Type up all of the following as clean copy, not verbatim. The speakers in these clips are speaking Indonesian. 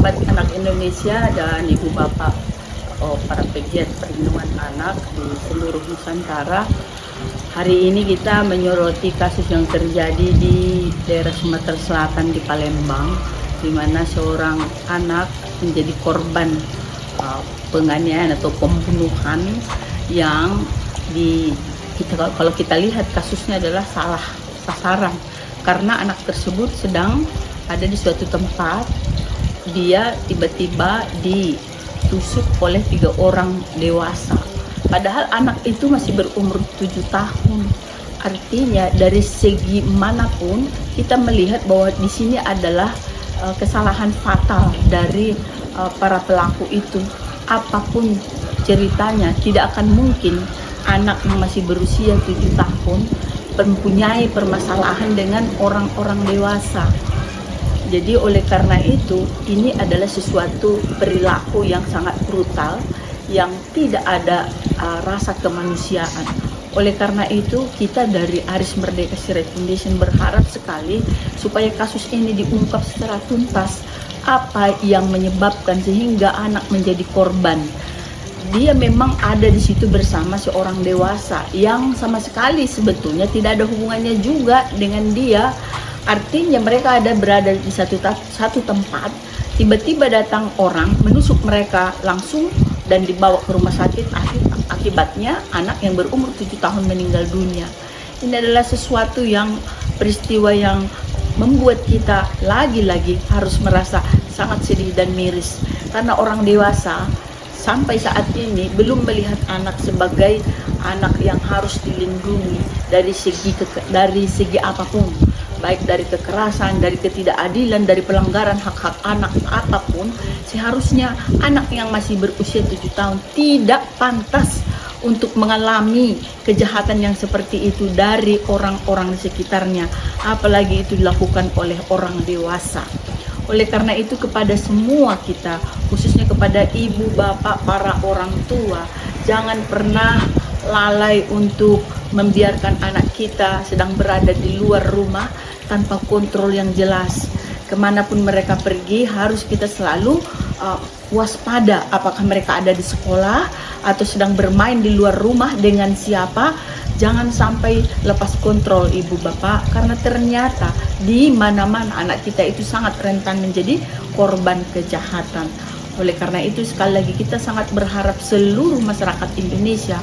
sahabat anak Indonesia dan ibu bapak, para pegiat perlindungan anak di seluruh Nusantara. Hari ini kita menyoroti kasus yang terjadi di daerah Sumatera Selatan di Palembang, di mana seorang anak menjadi korban penganiayaan atau pembunuhan yang kalau kita lihat kasusnya adalah salah sasaran, karena anak tersebut sedang ada di suatu tempat, dia tiba-tiba ditusuk oleh 3 orang dewasa. Padahal anak itu masih berumur 7 tahun. Artinya dari segi manapun kita melihat bahwa di sini adalah kesalahan fatal dari para pelaku itu. Apapun ceritanya, tidak akan mungkin anak yang masih berusia 7 tahun mempunyai permasalahan dengan orang-orang dewasa. Jadi oleh karena itu, ini adalah sesuatu perilaku yang sangat brutal, yang tidak ada rasa kemanusiaan. Oleh karena itu, kita dari Aris Merdeka Sirait Foundation berharap sekali supaya kasus ini diungkap secara tuntas. Apa yang menyebabkan sehingga anak menjadi korban? Dia memang ada di situ bersama seorang dewasa yang sama sekali sebetulnya tidak ada hubungannya juga dengan dia. Artinya mereka ada berada di satu tempat, tiba-tiba datang orang menusuk mereka langsung dan dibawa ke rumah sakit. Akibatnya anak yang berumur 7 tahun meninggal dunia. Ini adalah sesuatu yang peristiwa yang membuat kita lagi-lagi harus merasa sangat sedih dan miris, karena orang dewasa sampai saat ini belum melihat anak sebagai anak yang harus dilindungi dari segi apapun, baik dari kekerasan, dari ketidakadilan, dari pelanggaran hak-hak anak apapun. Seharusnya anak yang masih berusia 7 tahun tidak pantas untuk mengalami kejahatan yang seperti itu dari orang-orang di sekitarnya, apalagi itu dilakukan oleh orang dewasa. Oleh karena itu, kepada semua kita, khususnya kepada ibu, bapak, para orang tua, jangan pernah lalai untuk membiarkan anak kita sedang berada di luar rumah tanpa kontrol yang jelas. Kemanapun mereka pergi, harus kita selalu waspada, apakah mereka ada di sekolah atau sedang bermain di luar rumah dengan siapa. Jangan sampai lepas kontrol ibu bapak, karena ternyata di mana-mana anak kita itu sangat rentan menjadi korban kejahatan. Oleh karena itu, sekali lagi kita sangat berharap seluruh masyarakat Indonesia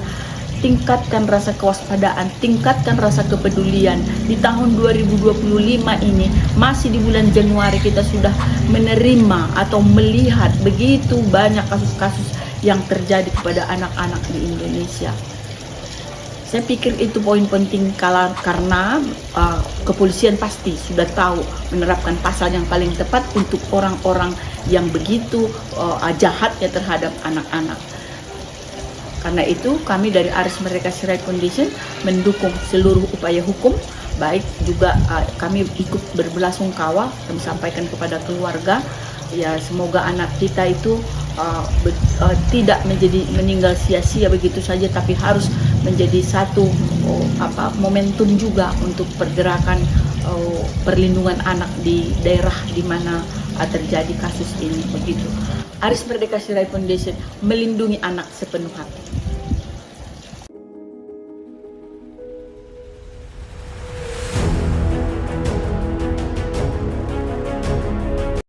tingkatkan rasa kewaspadaan, tingkatkan rasa kepedulian. Di tahun 2025 ini, masih di bulan Januari, kita sudah menerima atau melihat begitu banyak kasus-kasus yang terjadi kepada anak-anak di Indonesia. Saya pikir itu poin penting, karena kepolisian pasti sudah tahu menerapkan pasal yang paling tepat untuk orang-orang yang begitu jahatnya terhadap anak-anak. Karena itu kami dari Aris Merdeka Sirait Foundation mendukung seluruh upaya hukum, baik juga kami ikut berbelasungkawa, kami sampaikan kepada keluarga, ya semoga anak kita itu tidak meninggal sia-sia begitu saja, tapi harus menjadi satu momentum juga untuk pergerakan perlindungan anak di daerah di mana terjadi kasus ini begitu. Aris Merdeka Sirait Foundation melindungi anak sepenuh hati.